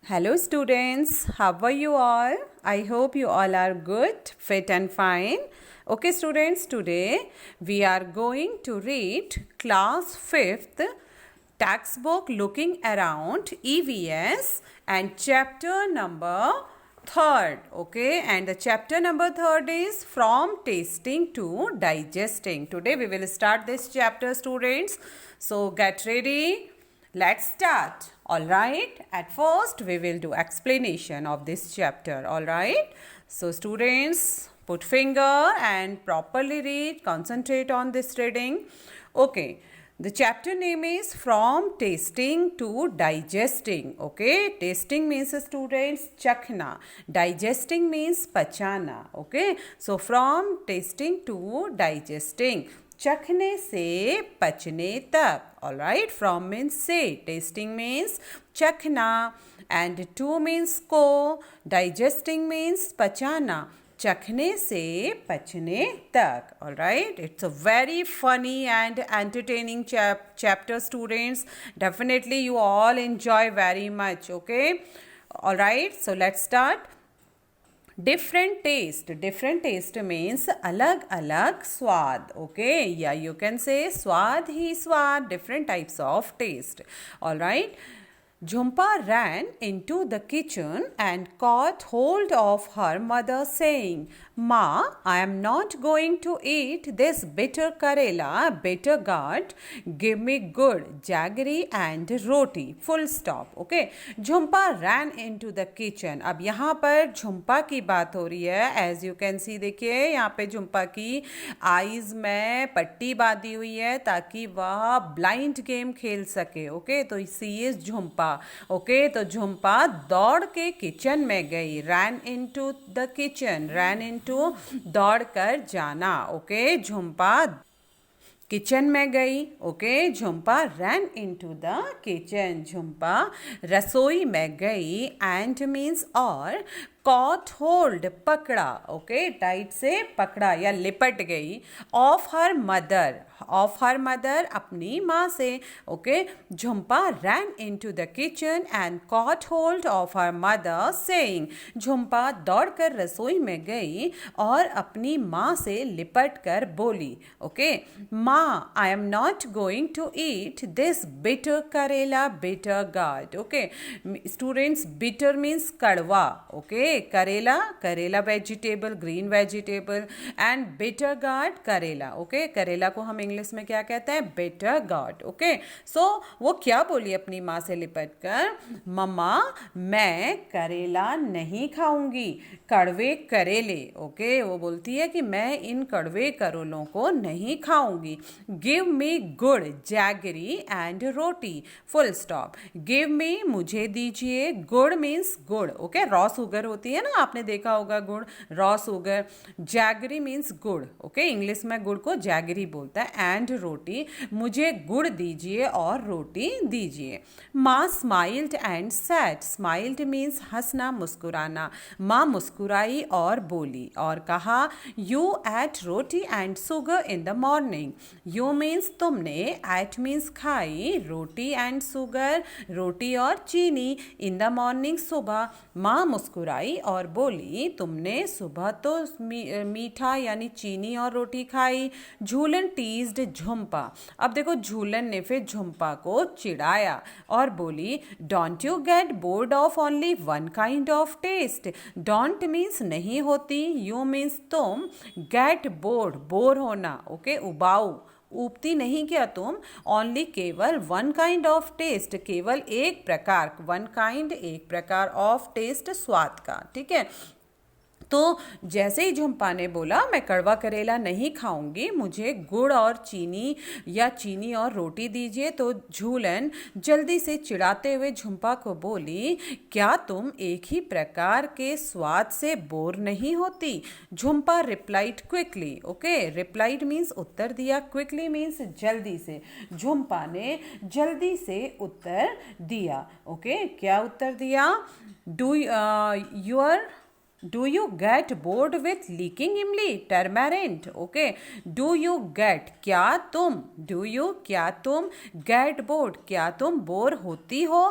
Hello, students. How are you all? I hope you all are good, fit, and fine. Okay, students, today we are going to read class 5th textbook Looking Around EVS and chapter number 3rd. Okay, and the chapter number 3rd is From Tasting to Digesting. Today we will start this chapter, students. So get ready. Let's start. All right. At first, we will do explanation of this chapter. All right. So, students, put finger and properly read. Concentrate on this reading. Okay. The chapter name is From Tasting to Digesting. Okay. Tasting means, students, chakhna. Digesting means pachana. Okay. So, from tasting to digesting. चखने से पचने तक. All right. From means से. Tasting means चखना. And to means को. Digesting means पचाना. चखने से पचने तक. All right. It's a very funny and entertaining chapter, students. Definitely you all enjoy very much. Okay. All right. So let's start. Different taste means अलग अलग स्वाद. Okay, yeah, you can say स्वाद ही स्वाद. Different types of taste. All right. Jhumpa ran into the kitchen and caught hold of her mother, saying, "Ma, I am not going to eat this bitter karela. Better God, give me good jaggery and roti." Full stop. Okay. Jhumpa ran into the kitchen. अब यहाँ पर झुम्पा की बात हो रही है. As you can see, देखिए यहाँ पे झुम्पा की आईज में पट्टी बांधी हुई है ताकि वह ब्लाइंड गेम खेल सके. ओके, तो सी इज झुम्पा. ओके, तो झुम्पा दौड़ के किचन में गई. Ran into the kitchen. Ran into दौड़ कर जाना. ओके, झुम्पा किचन में गई. Okay, Jhumpa ran into the kitchen. Jhumpa रसोई में गई. एंड मीन्स और. कॉट होल्ड पकड़ा. ओके, टाइट से पकड़ा या लिपट गई. Of her mother. Of her mother अपनी माँ से. Okay, Jhumpa ran into the kitchen and cot hold of her mother, saying. Jhumpa दौड़कर रसोई में गई और अपनी माँ से लिपट कर बोली. ओके, माँ, I am not going to eat this bitter karela. Bitter gourd. Okay, students, bitter means कड़वा. Okay, karela. Karela vegetable, green vegetable. And bitter gourd karela. Okay, करेला को हम इंग्लिश में क्या कहते हैं? Bitter gourd. ओके, सो वो क्या बोली अपनी माँ से लिपट कर? मम्मा, मैं करेला नहीं खाऊंगी. कड़वे करेले. ओके, वो बोलती है कि मैं इन कड़वे करेलों को नहीं खाऊंगी. गिव मी गुड़ jaggery and roti. Full stop. Give me, मुझे दीजिए. गुड़ मीन्स गुड़. ओके, रॉ शुगर होती है ना, आपने देखा होगा गुड़, रॉ शुगर. जैगरी मीन्स गुड़. ओके, इंग्लिश में गुड़ को जैगरी बोलता है. एंड रोटी, मुझे गुड़ दीजिए और रोटी दीजिए. माँ smiled and said. Smiled means हंसना, मुस्कुराना. माँ मुस्कुराई और बोली और कहा, you ate roti and sugar in the morning. You means तुमने. एट मीन्स खाई. रोटी एंड शुगर, रोटी और चीनी. इन द मॉर्निंग, सुबह. माँ मुस्कुराई और बोली, तुमने सुबह तो मीठा यानी चीनी और रोटी खाई. झूलन टीज्ड झुम्पा. अब देखो, झूलन ने फिर झुम्पा को चिढ़ाया और बोली, don't you get bored of only one kind of taste. Don't means नहीं होती. यू मीन्स तुम. गेट बोर्ड, बोर होना. ओके, उबाऊ, ऊबती नहीं क्या तुम. ओनली, केवल. वन काइंड ऑफ टेस्ट, केवल एक प्रकार. वन काइंड, एक प्रकार. ऑफ टेस्ट, स्वाद का. ठीक है. तो जैसे ही झुम्पा ने बोला, मैं कड़वा करेला नहीं खाऊंगी, मुझे गुड़ और चीनी या चीनी और रोटी दीजिए, तो झूलन जल्दी से चिढ़ाते हुए झुम्पा को बोली, क्या तुम एक ही प्रकार के स्वाद से बोर नहीं होती. Jhumpa replied quickly. Okay, replied means उत्तर दिया. क्विकली मीन्स जल्दी से. झुम्पा ने जल्दी से उत्तर दिया. ओके, क्या उत्तर दिया? Do your do you get board with leaking इमली टर्मेरेंट. ओके, डू यू गेट क्या तुम, डू यू क्या तुम, गेट बोर्ड क्या तुम बोर होती हो,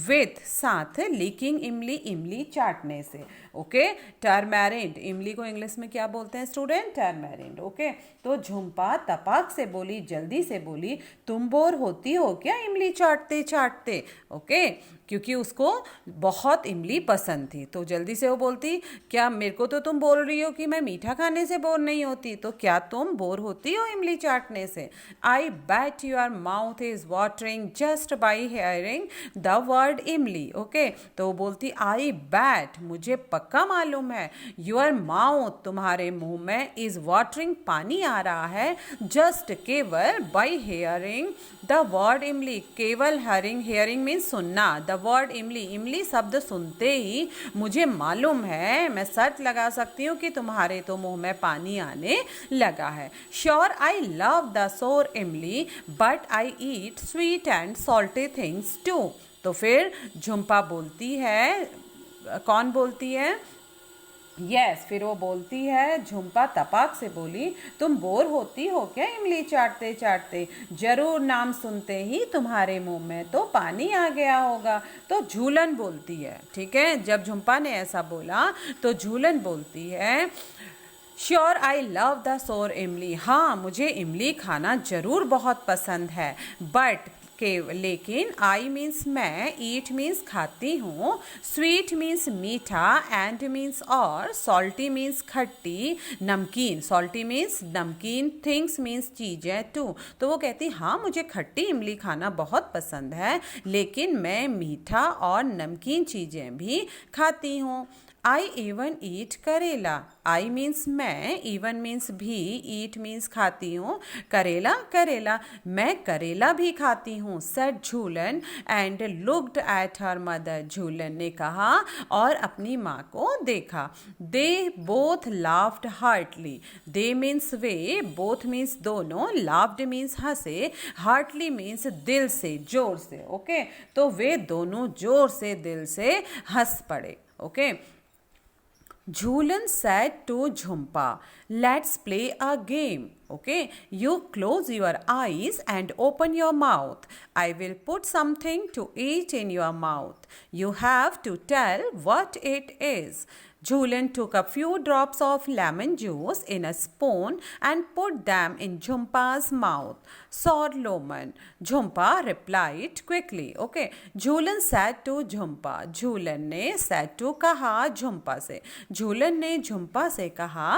विथ साथ लीकिंग इमली इमली चाटने से. ओके, टर्मेरेंट इमली को इंग्लिश में क्या बोलते हैं स्टूडेंट, टर्मेरेंट. ओके, तो झुम्पा तपाक से बोली, जल्दी से बोली, तुम बोर होती हो क्या इमली चाटते चाटते. ओके, क्योंकि उसको बहुत इमली पसंद थी तो जल्दी से वो बोलती, क्या मेरे को तो तुम बोल रही हो कि मैं मीठा खाने से बोर नहीं होती, तो क्या तुम बोर होती हो इमली चाटने से. I bet your mouth is watering just by hearing the word imli. Okay, तो वो बोलती आई बैट मुझे पक्का मालूम है, योर माउथ तुम्हारे मुंह में इज वाटरिंग पानी आ रहा है, जस्ट केवल बाई हेयरिंग द वर्ड इमली. केवल हेयरिंग मीन्स सुनना, द वर्ड इमली इमली शब्द सुनते ही मुझे मालूम है, मैं सर्च लगा सकती हूँ कि तुम्हारे तो मुंह में पानी आने लगा है. Sure I love the sour imli but I eat sweet and salty things too. तो फिर झुम्पा बोलती है, कौन बोलती है, यस फिर वो बोलती है, झुम्पा तपाक से बोली, तुम बोर होती हो क्या इमली चाटते चाटते, जरूर नाम सुनते ही तुम्हारे मुंह में तो पानी आ गया होगा. तो झूलन बोलती है, ठीक है, जब झुम्पा ने ऐसा बोला तो झूलन बोलती है, sure I love the sour इमली, हाँ मुझे इमली खाना जरूर बहुत पसंद है, बट लेकिन आई मीन्स मैं, ईट मीन्स खाती हूँ, स्वीट मीन्स मीठा, एंड मीन्स और, सॉल्टी मीन्स खट्टी, नमकीन, सॉल्टी मीन्स नमकीन, थिंग्स मीन्स चीज़ें टू. तो वो कहती हाँ मुझे खट्टी इमली खाना बहुत पसंद है, लेकिन मैं मीठा और नमकीन चीज़ें भी खाती हूँ. आई इवन ईट करेला, आई मीन्स मैं, इवन मीन्स भी, ईट मीन्स खाती हूँ, करेला करेला, मैं करेला भी खाती हूँ, said Jhulan and looked at her mother. Jhulan ने कहा और अपनी माँ को देखा. They both laughed heartily, they means वे, बोथ मीन्स दोनों, लाफ्ड मीन्स हंसे, हार्टली मीन्स दिल से, जोर से. ओके, तो वे दोनों जोर से दिल से हंस पड़े. Okay, Jhulan said to Jhumpa, let's play a game. Okay, you close your eyes and open your mouth. I will put something to eat in your mouth. You have to tell what it is. Jhulan took a few drops of lemon juice in a spoon and put them in Jhumpa's mouth. Solomon. Jhumpa replied quickly. Okay. Jhulan said to Jhumpa. Jhulan ने said to कहा Jhumpa से. Jhulan ने Jhumpa से कहा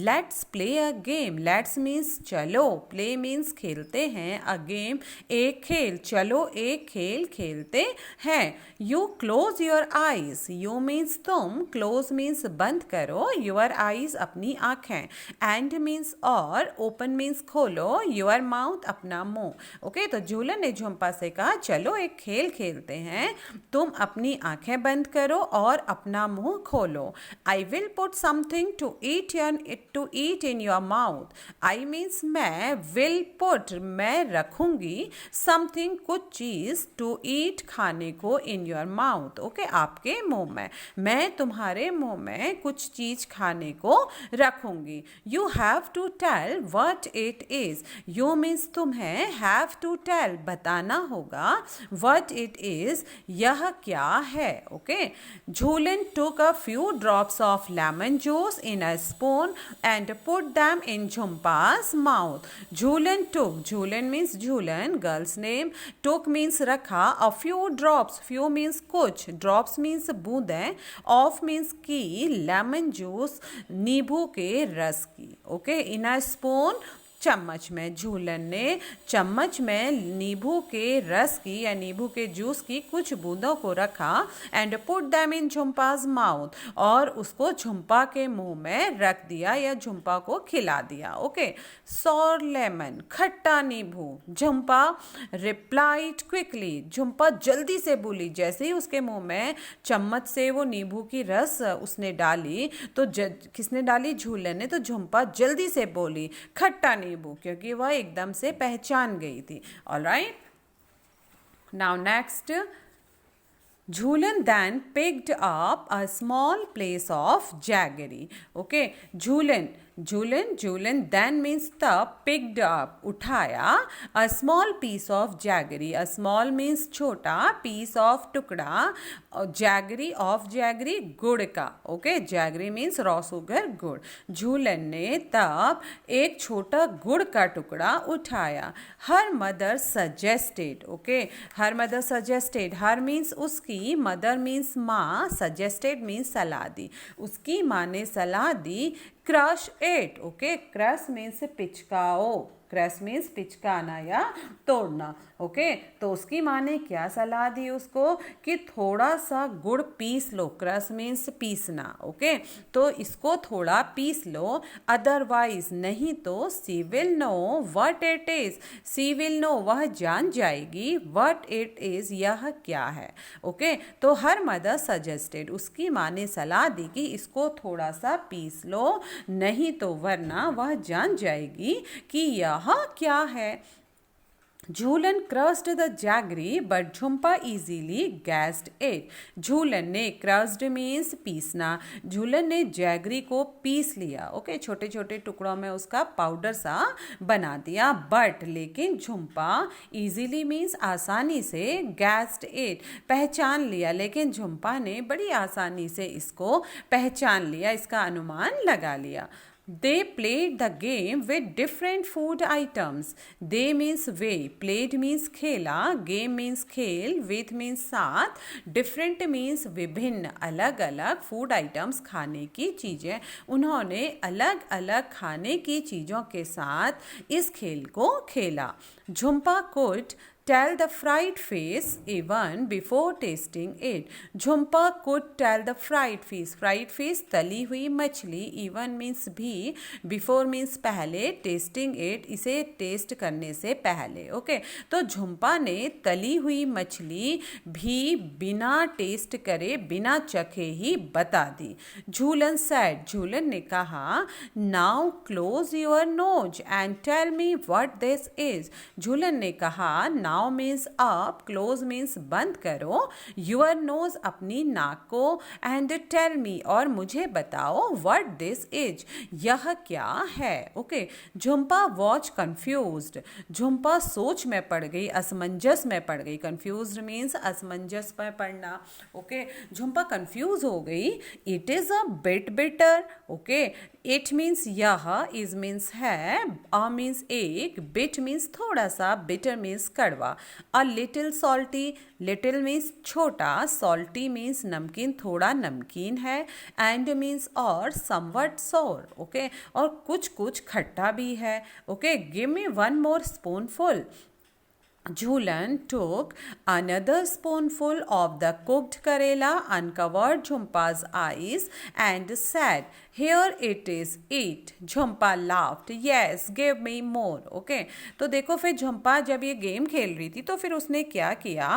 let's play a game. Let's means चलो. Play means खेलते हैं. A game एक खेल. चलो एक खेल खेलते हैं. You close your eyes. You means तुम. Close means बंद करो. Your eyes अपनी आँखें. And means और. Open means खोलो. Your mouth अपना मुंह. ओके, तो झूलन ने झुम्पा से कहा चलो एक खेल खेलते हैं, तुम अपनी आंखें बंद करो और अपना मुंह खोलो. I will put something to eat in your mouth. I means मैं, विल पुट मैं रखूंगी, समथिंग कुछ चीज, टू ईट खाने को, इन योर माउथ. ओके, आपके मुंह में. मैं तुम्हारे मुंह में कुछ चीज खाने को रखूंगी. You have to tell what it is. You means तुम्हें, हैव टू टेल बताना होगा, व्हाट इट इज यह क्या है. Okay, Jhulan took a few drops of lemon juice in a spoon and put them in Jhumpa's mouth. Jhulan took, Jhulan means Jhulan, girl's name, took means रखा, a few drops, few means कुछ, drops means बूंदें, of means की, lemon juice नींबू के रस की. Okay, in a spoon चम्मच में. झूलन ने चम्मच में नींबू के रस की या नींबू के जूस की कुछ बूंदों को रखा. And put them in Jhumpa's mouth, और उसको झुम्पा के मुंह में रख दिया या झुम्पा को खिला दिया. ओके, सॉर लेमन खट्टा नींबू. झुम्पा रिप्लाइड क्विकली, झुम्पा जल्दी से बोली. जैसे ही उसके मुंह में चम्मच से वो नींबू की रस उसने डाली तो किसने डाली, झूलन ने. तो झुम्पा जल्दी से बोली खट्टा नींबू, क्योंकि वह एकदम से पहचान गई थी. Alright, now next, Jhulan then picked up a small piece of jaggery. Okay, Jhulan then means the picked up, उठाया a small piece of jaggery. A small means छोटा, piece of टुकड़ा, jaggery of jaggery गुड़ का. Okay, jaggery means raw sugar गुड़. झूलन ने तब एक छोटा गुड़ का टुकड़ा उठाया. Her mother suggested. Okay, her mother suggested. Her means उसकी, mother means माँ, suggested means सलाह दी. उसकी माँ ने सलाह दी crush it. Okay, crush means पिचकाओ. क्रश मीन्स पिचकाना या तोड़ना. ओके, तो उसकी माँ ने क्या सलाह दी उसको कि थोड़ा सा गुड़ पीस लो. क्रश मीन्स पीसना. ओके, तो इसको थोड़ा पीस लो, अदरवाइज नहीं तो she will know what it is. She will know वह जान जाएगी, व्हाट इट इज यह क्या है. ओके, तो हर मदर सजेस्टेड, उसकी माँ ने सलाह दी कि इसको थोड़ा सा पीस लो, नहीं तो वरना वह जान जाएगी कि यह क्या है. Jhulan crushed the jaggery but Jhumpa easily guessed it. Jhulan ने, क्रस्ड मीन्स पीसना, झूलन ने जैगरी को पीस लिया. ओके, छोटे छोटे टुकड़ों में उसका पाउडर सा बना दिया. बट लेकिन झुम्पा, इजीली मीन्स आसानी से, गैस्ड इट पहचान लिया. लेकिन झुम्पा ने बड़ी आसानी से इसको पहचान लिया, इसका अनुमान लगा लिया. They played the game with different food items. They means way, played means खेला, game means खेल, with means साथ, different means विभिन्न, अलग अलग food items खाने की चीज़ें. उन्होंने अलग अलग खाने की चीज़ों के साथ इस खेल को खेला. Jhumpa could tell the fried fish even before tasting it. Jhumpa could tell the fried fish. Fried fish तली हुई मछली, even means भी, before means पहले, tasting it इसे टेस्ट करने से पहले. ओके, तो झुम्पा ने तली हुई मछली भी बिना टेस्ट करे, बिना चखे ही बता दी. झूलन said, झूलन ने कहा, now close your nose and tell me what this is. झूलन ने कहा, now means up, close means बंद करो, योर नोज अपनी नाक को, एंड टेल मी और मुझे बताओ, व्हाट दिस इज यह क्या है. Okay, Jhumpa watch confused. Jhumpa सोच में पड़ गई, असमंजस में पड़ गई. कंफ्यूज्ड मीन्स असमंजस में पड़ना. ओके, झुम्पा कंफ्यूज हो गई. It is a bit bitter. Okay, it means यह, इज मीन्स है, अ मीन्स एक, बिट मीन्स थोड़ा सा, बिटर मीन्स कड़वा. A little salty, little means छोटा, सॉल्टी मीन्स नमकीन, थोड़ा नमकीन है, एंड मीन्स और, समवट सोर. ओके, और कुछ कुछ खट्टा भी है. Okay, give me one more spoonful. Jhulan took another spoonful of the cooked karela, uncovered Jhumpa's eyes and said, here it is, eat. Jhumpa laughed, yes, give me more. Okay, तो देखो फिर झुम्पा जब ये गेम खेल रही थी तो फिर उसने क्या किया,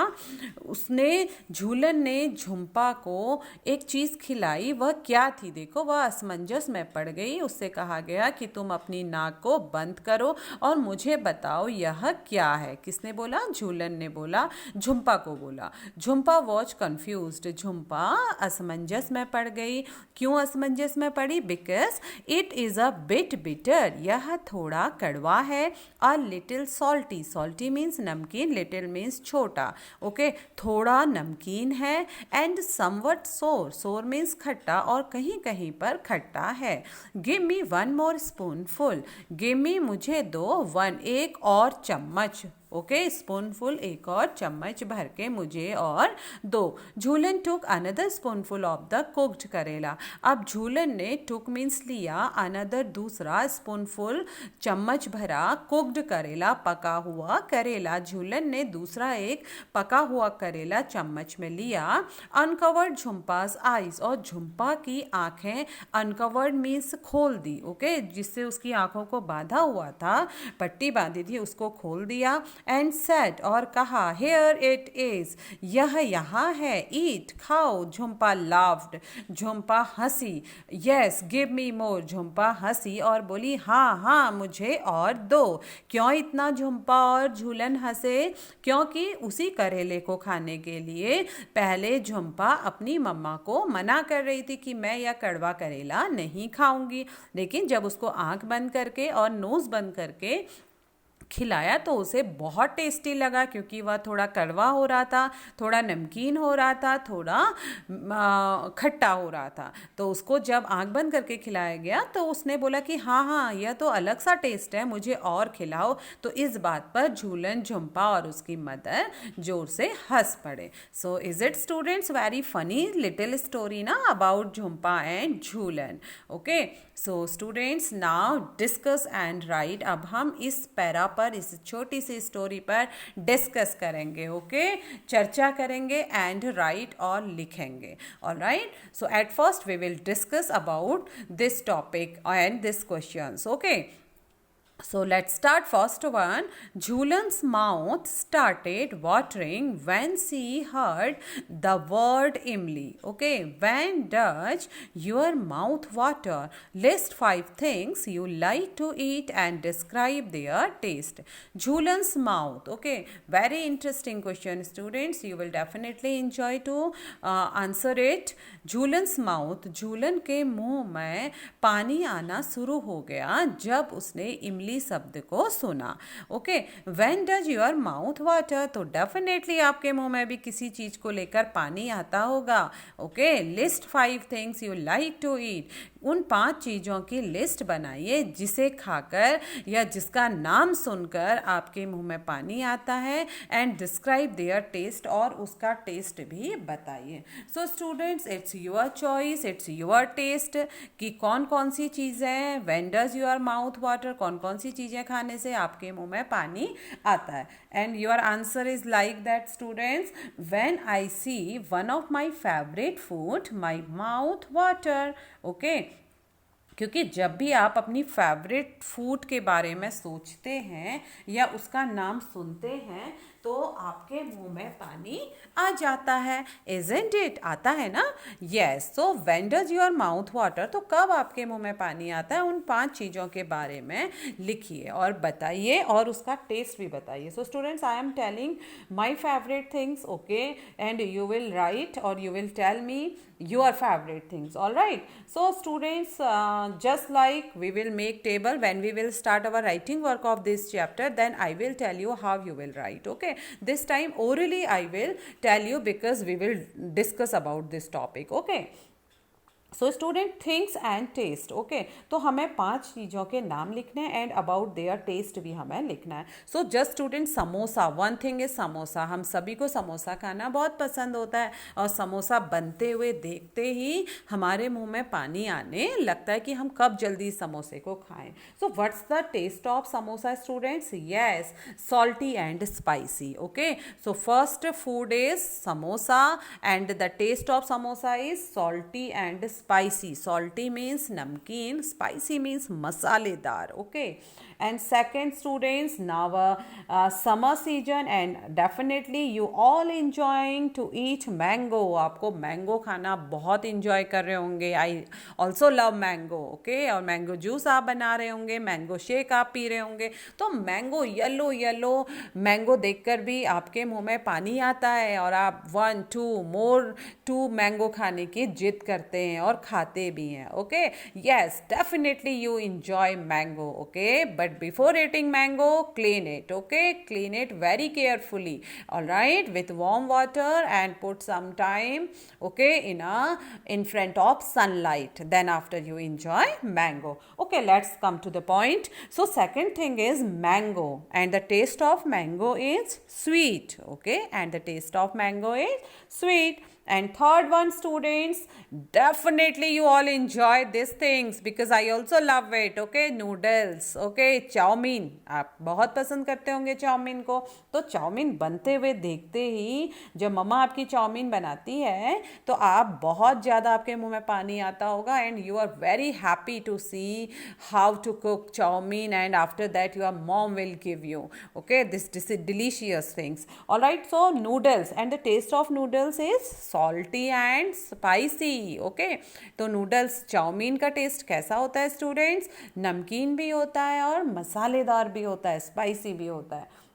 उसने, झूलन ने झुम्पा को एक चीज़ खिलाई. वह क्या थी देखो, वह असमंजस में पड़ गई. उससे कहा गया कि तुम अपनी नाक को बंद करो और मुझे बताओ यह क्या है. किसने बोला, झूलन ने बोला, झुम्पा को बोला. झुम्पा वॉच कंफ्यूज्ड, झुम्पा असमंजस में पड़ गई. क्यों असमंजस में पड़ी, because it is a bit bitter, यह थोड़ा कड़वा है. A little salty, salty means नमकीन, लिटिल मीन्स छोटा. ओके, थोड़ा नमकीन है. एंड समवट सोर, सोर मीन्स खट्टा और कहीं कहीं पर खट्टा है. Give me one more spoonful, give me मुझे दो, वन एक और चम्मच. ओके, स्पूनफुल एक और चम्मच भर के मुझे और दो. Jhulan took another spoonful of the cooked karela. अब झूलन ने, टुक मीन्स लिया, अनदर दूसरा, स्पूनफुल चम्मच भरा, कुक्ड करेला पका हुआ करेला. झूलन ने दूसरा एक पका हुआ करेला चम्मच में लिया. अनकवर्ड झुम्पास आइज, और झुम्पा की आंखें, अनकवर्ड मीन्स खोल दी. ओके, जिससे उसकी आंखों को बांधा हुआ था, पट्टी बांधी थी उसको खोल दिया. and said और कहा, here it is, यह यहाँ है, eat, खाओ. झुम्पा laughed, झुम्पा हंसी. yes, give me more, Jhumpa हंसी और बोली हाँ हाँ मुझे और दो. क्यों इतना झुम्पा और झूलन हंसे? क्योंकि उसी करेले को खाने के लिए पहले झुम्पा अपनी मम्मा को मना कर रही थी कि मैं यह कड़वा करेला नहीं खाऊंगी, लेकिन जब उसको आंख बंद करके और नोज बंद करके खिलाया तो उसे बहुत टेस्टी लगा, क्योंकि वह थोड़ा कड़वा हो रहा था, थोड़ा नमकीन हो रहा था, थोड़ा खट्टा हो रहा था. तो उसको जब आंख बंद करके खिलाया गया तो उसने बोला कि हाँ हाँ यह तो अलग सा टेस्ट है, मुझे और खिलाओ. तो इस बात पर झूलन, झुम्पा और उसकी मदर जोर से हंस पड़े. So is it students very funny little story ना about Jhumpa and Jhulan. Okay, so students now discuss and write. अब हम इस पैरा पर, इस छोटी सी स्टोरी पर डिस्कस करेंगे. ओके, चर्चा करेंगे एंड राइट और लिखेंगे. Alright, so at first we will discuss about this topic and this questions. ओके, so let's start first one. Jhulan's mouth started watering when she heard the word Imli. Okay, when does your mouth water? List 5 things you like to eat and describe their taste. Jhulan's mouth. Okay, very interesting question students. You will definitely enjoy to answer it. Jhulan's mouth. झूलन के मुंह में पानी आना शुरू हो गया जब उसने इमली शब्द को सुना. Okay, when does your mouth water? तो डेफिनेटली आपके मुंह में भी किसी चीज को लेकर पानी आता होगा. Okay, list 5 things you like to eat. उन 5 चीज़ों की लिस्ट बनाइए जिसे खाकर या जिसका नाम सुनकर आपके मुंह में पानी आता है. एंड डिस्क्राइब देयर टेस्ट, और उसका टेस्ट भी बताइए. So students, it's your choice, it's your taste कि कौन कौन सी चीज़ें, when does your mouth water, कौन कौन सी चीज़ें खाने से आपके मुंह में पानी आता है. And your answer is like that students, when I see one of my favourite food my mouth water. Okay, क्योंकि जब भी आप अपनी फेवरेट फूड के बारे में सोचते हैं या उसका नाम सुनते हैं तो आपके मुंह में पानी आ जाता है. Isn't it? आता है ना? Yes. So when does your mouth water, तो कब आपके मुंह में पानी आता है, उन 5 चीज़ों के बारे में लिखिए और बताइए और उसका टेस्ट भी बताइए. So students, I am telling my favourite things. Okay, and you will write और you will tell me your favorite things. All right, so students, just like we will make table when we will start our writing work of this chapter, then I will tell you how you will write. Okay, this time orally I will tell you because we will discuss about this topic. Okay, so student, things and taste. Okay, तो हमें 5 चीज़ों के नाम लिखने हैं and about their test भी हमें लिखना है. So just student, samosa. One thing is samosa. हम सभी को समोसा खाना बहुत पसंद होता है और समोसा बनते हुए देखते ही हमारे मुंह में पानी आने लगता है कि हम कब जल्दी समोसे को खाएं. So what's the taste of samosa students? Yes, salty and spicy. Okay, so first food is samosa and the taste of samosa is salty and spicy. Salty means namkeen, spicy means masaledar. Okay, and second students, now summer season and definitely you all enjoying to eat mango. आपको mango खाना बहुत enjoy कर रहे होंगे. I also love mango. Okay, और mango juice आप बना रहे होंगे, मैंगो शेक आप पी रहे होंगे. तो मैंगो, येलो येलो मैंगो देखकर भी आपके मुंह में पानी आता है और आप 1 2 मैंगो खाने की जिद करते हैं और खाते भी हैं. Okay, yes, definitely you enjoy mango. Okay, but before eating mango, clean it. Okay, clean it very carefully. All right, with warm water and put some time, okay, in front of sunlight. Then after you enjoy mango. Okay, let's come to the point. So second thing is mango, and the taste of mango is sweet. Okay, and the taste of mango is sweet. And third one, students, definitely you all enjoy these things because I also love it. Okay, noodles, okay, chow mein, आप बहुत पसंद करते होंगे chowmein को. तो chowmein बनते हुए देखते ही जब मम्मा आपकी चाउमीन बनाती है तो आप बहुत ज़्यादा आपके मुंह में पानी आता होगा and you are very happy to see how to cook chow mein and after that your mom will give you okay this delicious things. All right, so noodles, and the taste of noodles is salty and spicy. okay, तो noodles chowmein का test कैसा होता है students? नमकीन भी होता है और मसालेदार भी होता है, स्पाइसी भी होता है.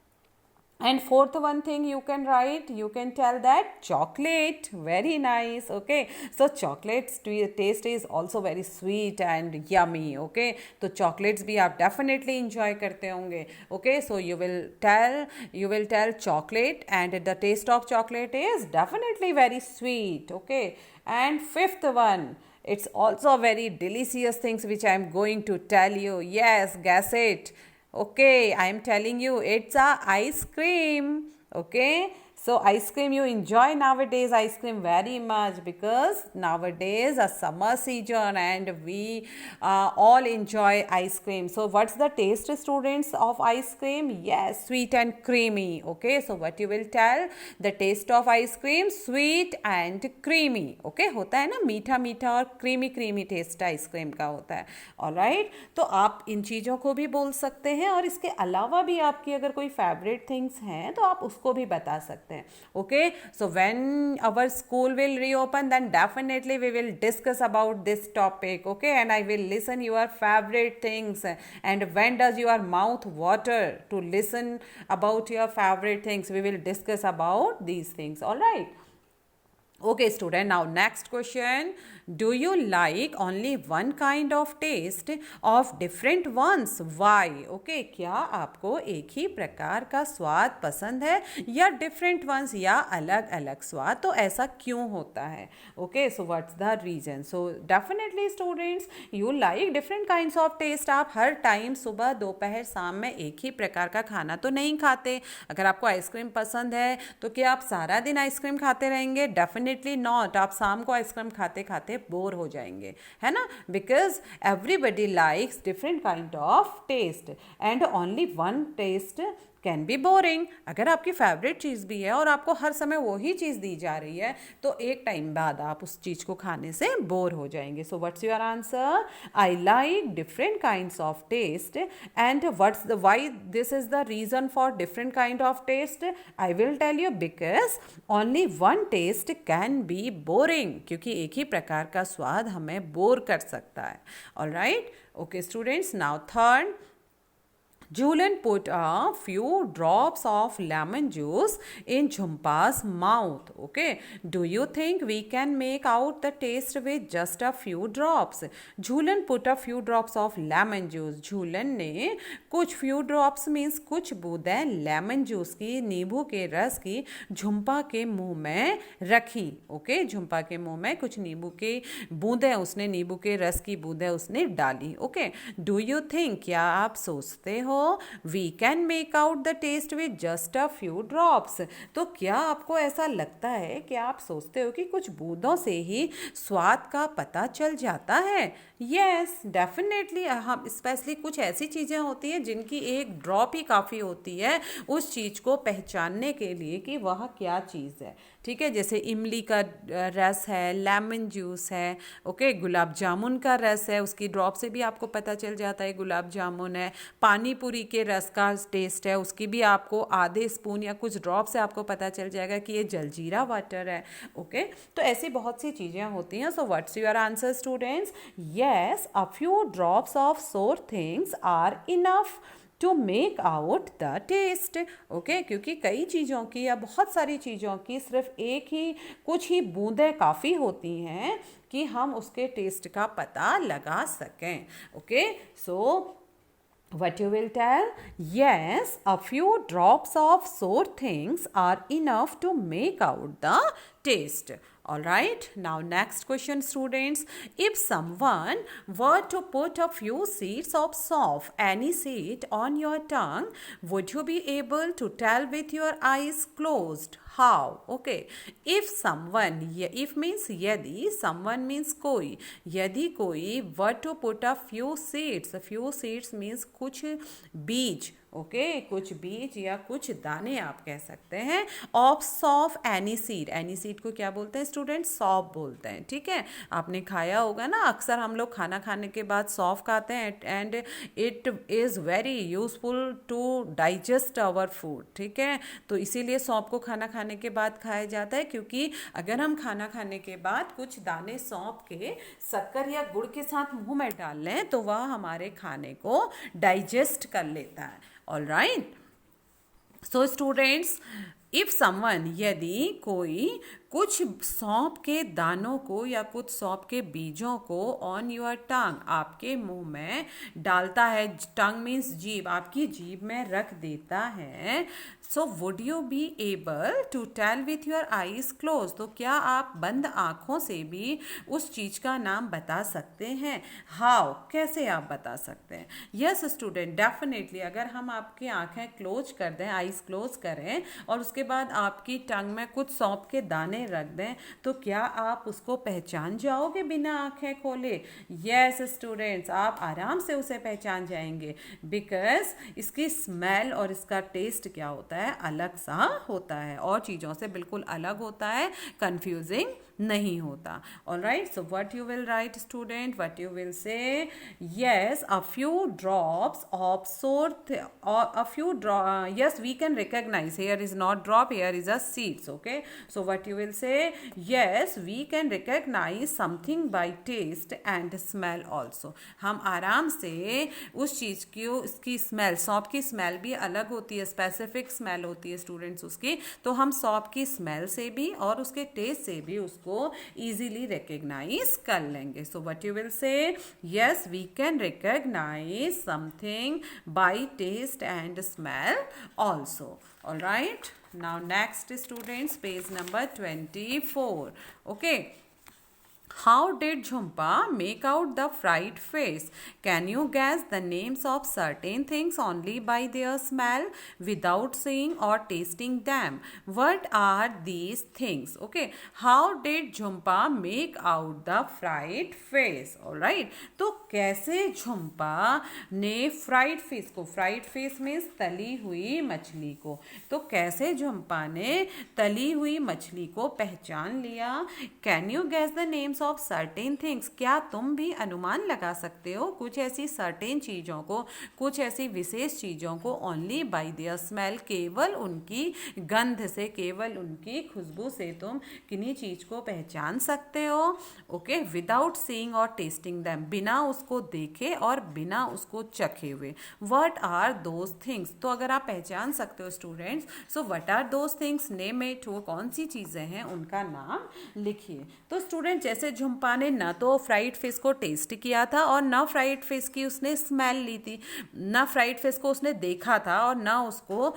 And fourth one thing you can write, you can tell that chocolate, very nice. okay, so chocolates taste is also very sweet and yummy. okay, तो chocolates भी आप definitely enjoy करते होंगे. okay, so you will tell chocolate and the taste of chocolate is definitely very sweet. okay, and fifth one, it's also very delicious things which I am going to tell you. Yes, guess it. Okay, I am telling you, it's a ice cream. okay, so ice cream, you enjoy nowadays ice cream very much because nowadays a summer season and we all enjoy ice cream. So what's the taste, students, of ice cream? Yes, sweet and creamy. okay, so what you will tell? The taste of ice cream, sweet and creamy. okay, होता है ना, मीठा मीठा और creamy creamy taste ice cream का होता है. Alright, तो आप इन चीज़ों को भी बोल सकते हैं और इसके अलावा भी आपकी अगर कोई फेवरेट थिंग्स हैं तो आप उसको भी बता सकते हैं. okay, so when our school will reopen, then definitely we will discuss about this topic. okay, and I will listen your favorite things. And when does your mouth water to listen about your favorite things? We will discuss about these things. all right. Okay, student, now next question. Do you like only one kind of taste of different ones? Why? okay, क्या आपको एक ही प्रकार का स्वाद पसंद है या different ones या अलग अलग स्वाद? तो ऐसा क्यों होता है? okay, so what's the reason? So definitely students, you like different kinds of taste. आप हर टाइम सुबह दोपहर शाम में एक ही प्रकार का खाना तो नहीं खाते. अगर आपको आइसक्रीम पसंद है तो क्या आप सारा दिन आइसक्रीम खाते रहेंगे? Definitely not. आप शाम को आइसक्रीम खाते खाते बोर हो जाएंगे, है ना, because everybody likes different kind of taste and only one taste can be boring. अगर आपकी फेवरेट चीज़ भी है और आपको हर समय वही चीज़ दी जा रही है तो एक टाइम बाद आप उस चीज़ को खाने से बोर हो जाएंगे. So what's your answer? I like different kinds of taste. And what's the why this is the reason for different kind of taste? I will tell you, because only one taste can be boring. क्योंकि एक ही प्रकार का स्वाद हमें bore कर सकता है. Alright, okay students, now third. Julian put a few drops of lemon juice in Jhumpa's mouth. Okay, do you think we can make out the taste with just a few drops? Julian put a few drops of lemon juice. Julian ने कुछ few drops means कुछ बूंदें lemon juice की, नींबू के रस की झुम्पा के मुंह में रखी. okay, झुम्पा के मुंह में कुछ नींबू के बूंदें, उसने नींबू के रस की बूंदें उसने डाली. okay, do you think, क्या आप सोचते हो, we can make out the taste with just a few drops? तो क्या आपको ऐसा लगता है, क्या आप सोचते हो कि कुछ बूंदों से ही स्वाद का पता चल जाता है? Yes, definitely. हम स्पेशली कुछ ऐसी चीज़ें होती हैं जिनकी एक ड्रॉप ही काफ़ी होती है उस चीज़ को पहचानने के लिए कि वह क्या चीज़ है. ठीक है, जैसे इमली का रस है, लेमन जूस है, ओके, गुलाब जामुन का रस है, उसकी ड्रॉप से भी आपको पता चल जाता है गुलाब जामुन है. पानी पूरी के रस का टेस्ट है, उसकी भी आपको आधे स्पून या कुछ ड्रॉप से आपको पता चल जाएगा कि ये जलजीरा वाटर है. ओके, तो ऐसी बहुत सी चीज़ें होती हैं. So what's your answer students? Yes, a few drops of sour things are enough to make out the taste. Okay, क्योंकि कई चीज़ों की या बहुत सारी चीज़ों की सिर्फ एक ही कुछ ही बूंदें काफ़ी होती हैं कि हम उसके टेस्ट का पता लगा सकें. Okay, so what you will tell? Yes, a few drops of sour things are enough to make out the taste. All right, now next question, students. If someone were to put a few seeds of soft, any seed, on your tongue, would you be able to tell with your eyes closed? How? Okay, if someone, if means यदि, someone means कोई, यदि कोई were to put a few seeds means कुछ बीज, okay कुछ बीज या कुछ दाने आप कह सकते हैं, ऑफ सॉफ एनी सीड को क्या बोलते हैं स्टूडेंट? सौफ बोलते हैं, ठीक है। आपने खाया होगा ना, अक्सर हम लोग खाना खाने के बाद सौफ खाते हैं and it is very useful to digest our food, ठीक है। तो इसीलिए सौंफ को खाना खाने के बाद खाया जाता है, क्योंकि अगर हम खाना खाने के बाद कुछ दाने सौंफ के शक्कर या गुड़ के साथ मुंह में डाल लें तो वह हमारे खाने को डाइजेस्ट कर लेता है। All right. So students, if someone, यदि कोई कुछ सौंफ के दानों को या कुछ सौंफ के बीजों को ऑन योर टंग, आपके मुंह में डालता है, टंग मीन्स जीभ, आपकी जीभ में रख देता है, so would you be able to tell with your eyes close, तो क्या आप बंद आँखों से भी उस चीज़ का नाम बता सकते हैं? हाउ, कैसे आप बता सकते हैं? यस स्टूडेंट, डेफिनेटली अगर हम आपकी आँखें क्लोज कर दें, आईज क्लोज करें और उसके बाद आपकी टंग में कुछ सौंफ के दाने रख दें, तो क्या आप उसको पहचान जाओगे बिना आंखें खोले? यस स्टूडेंट्स, आप आराम से उसे पहचान जाएंगे, बिकॉज इसकी स्मेल और इसका टेस्ट क्या होता है? अलग सा होता है, और चीज़ों से बिल्कुल अलग होता है, कंफ्यूजिंग नहीं होता। All right, so what you will write student, what you will say? Yes, a few drops of sour, a few yes, we can recognize, here is not drop, here is a seeds, okay? So what you will say? Yes, we can recognize something by taste and smell also. हम आराम से उस चीज़ की, उसकी smell, सौंफ की smell भी अलग होती है, स्पेसिफिक स्मेल होती है स्टूडेंट्स उसकी, तो हम सौंफ की स्मेल से भी और उसके टेस्ट से भी उसको easily recognize कर लेंगे. So what you will say? Yes, we can recognize something by taste and smell also. All right, now next students, page number 24. Okay, how did Jhumpa make out the fried face? Can you guess the names of certain things only by their smell without seeing or tasting them? What are these things? Okay, how did Jhumpa make out the fried face? All right, तो कैसे झुम्पा ने fried fish को, fried fish means तली हुई मछली को, तो कैसे झुम्पा ने तली हुई मछली को पहचान लिया? Can you gas the names of certain things, क्या तुम भी अनुमान लगा सकते हो कुछ ऐसी सर्टेन चीज़ों को, कुछ ऐसी विशेष चीज़ों को ओनली बाय देयर स्मेल, केवल उनकी गंध से, केवल उनकी खुशबू से तुम किन्हीं चीज़ को पहचान सकते हो? ओके, विदाउट सीइंग और टेस्टिंग दैम, बिना उसको देखे और बिना उसको चखे हुए। व्हाट आर दोज थिंग्स, तो अगर आप पहचान सकते हो students, so what are those things, name it, वो कौन सी चीज़ें हैं, उनका नाम लिखिए। तो स्टूडेंट, जैसे झुम्पा ने ना तो फ्राइड फिश को टेस्ट किया था और ना फ्राइड फिश की उसने स्मेल ली थी, ना फ्राइड फिश को उसने देखा था और ना उसको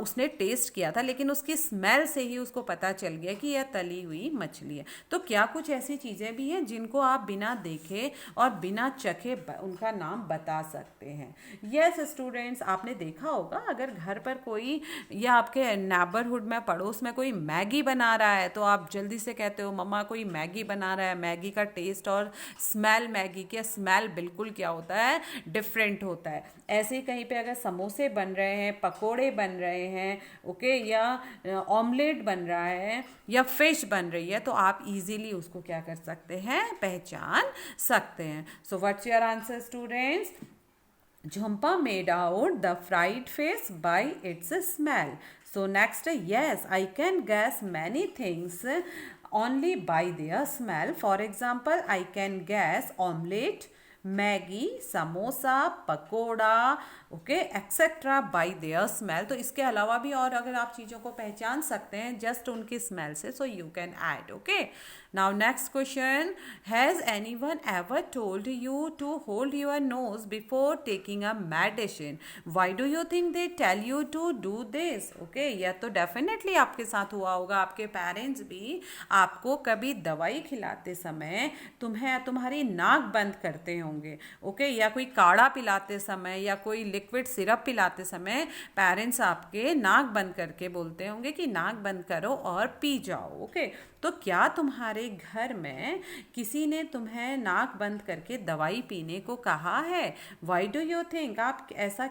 उसने टेस्ट किया था, लेकिन उसकी स्मेल से ही उसको पता चल गया कि यह तली हुई मछली है। तो क्या कुछ ऐसी चीज़ें भी हैं जिनको आप बिना देखे और बिना चखे उनका नाम बता सकते हैं? यस स्टूडेंट्स, आपने देखा होगा अगर घर पर कोई या आपके नेबरहुड में, पड़ोस में कोई मैगी बना रहा है, तो आप जल्दी से कहते हो मम्मा कोई मैगी बना रहा है। मैगी का टेस्ट और स्मेल, मैगी के स्मेल बिल्कुल क्या होता है? डिफरेंट होता है। ऐसे ही कहीं पे अगर समोसे बन रहे हैं, पकोड़े बन रहे हैं, ओके, या ऑमलेट बन रहा है या फिश बन रही है, तो आप इजीली उसको क्या कर सकते हैं? पहचान सकते हैं। So what's your answer students? Jhumpa made out the fried fish by its smell. So next, yes, I can guess many things only by their smell. For example, I can guess omelette, Maggi, samosa, pakora, okay, etcetera bye their smell. तो इसके अलावा भी और अगर आप चीज़ों को पहचान सकते हैं जस्ट उनकी स्मेल से, so you can add, okay. Now next question, has anyone ever told you to hold your nose before taking a medicine? Why do you think they tell you to do this? Okay, यह तो definitely आपके साथ हुआ होगा, आपके parents भी आपको कभी दवाई खिलाते समय तुम्हारी नाक बंद करते होंगे, ओके, या कोई काढ़ा पिलाते समय या कोई लिक्विड सिरप पिलाते समय पेरेंट्स आपके नाक बंद करके बोलते होंगे कि नाक बंद करो और पी जाओ, ओके। तो क्या तुम्हारे घर में किसी ने तुम्हें नाक बंद करके दवाई पीने को कहा है? वाई डू यू थिंक, आप ऐसा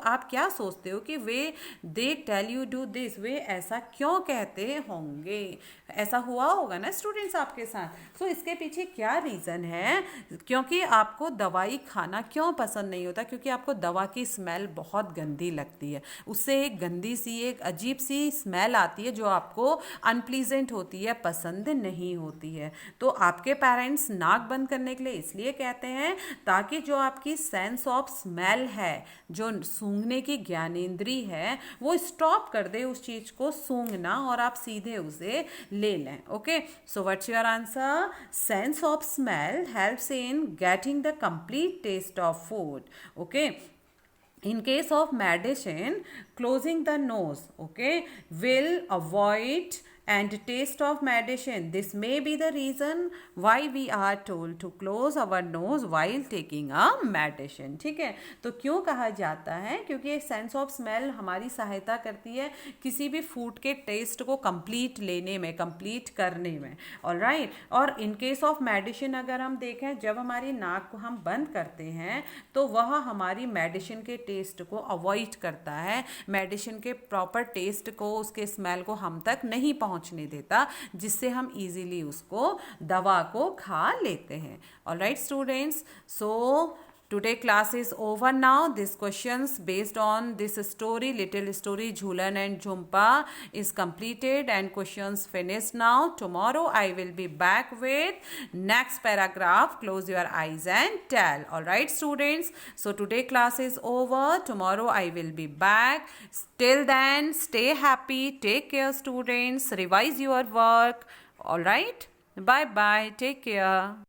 आप क्या सोचते हो कि वे they tell you do this, वे ऐसा क्यों कहते होंगे? ऐसा हुआ होगा ना स्टूडेंट्स आपके साथ। सो इसके पीछे क्या रीज़न है? क्योंकि आपको दवाई खाना क्यों पसंद नहीं होता? क्योंकि आपको दवा की स्मेल बहुत गंदी लगती है, उससे एक गंदी सी एक अजीब सी स्मेल आती है जो आपको अनप्लीजेंट होती है, पसंद नहीं होती है। तो आपके पेरेंट्स नाक बंद करने के लिए इसलिए कहते हैं ताकि जो आपकी सेंस ऑफ स्मेल है, जो सूंघने की ज्ञानेंद्री है, वो स्टॉप कर दे उस चीज को सूंघना और आप सीधे उसे ले लें, okay. So what's your answer? Sense of smell helps in getting the complete taste of food, okay. In case of medicine, closing the nose, okay, will avoid and taste of medicine. This may be the reason why we are told to close our nose while taking a medicine. ठीक है, तो क्यों कहा जाता है? क्योंकि एक sense of smell हमारी सहायता करती है किसी भी फूड के टेस्ट को कंप्लीट लेने में, कंप्लीट करने में, ऑलराइट। और इन केस ऑफ मेडिसिन अगर हम देखें, जब हमारी नाक को हम बंद करते हैं तो वह हमारी मेडिसिन के टेस्ट को अवॉइड करता है, मेडिसिन के प्रॉपर टेस्ट को, उसके स्मेल को हम तक नहीं पहुंचने देता, जिससे हम इजीली उसको दवा को खा लेते हैं। Alright students, so today class is over now. These questions based on this story, little story Jhulan and Jhumpa, is completed and questions finished now. Tomorrow I will be back with next paragraph. Close your eyes and tell. All right students, so today class is over. Tomorrow I will be back. Till then, stay happy, take care students, revise your work. All right, bye bye, take care.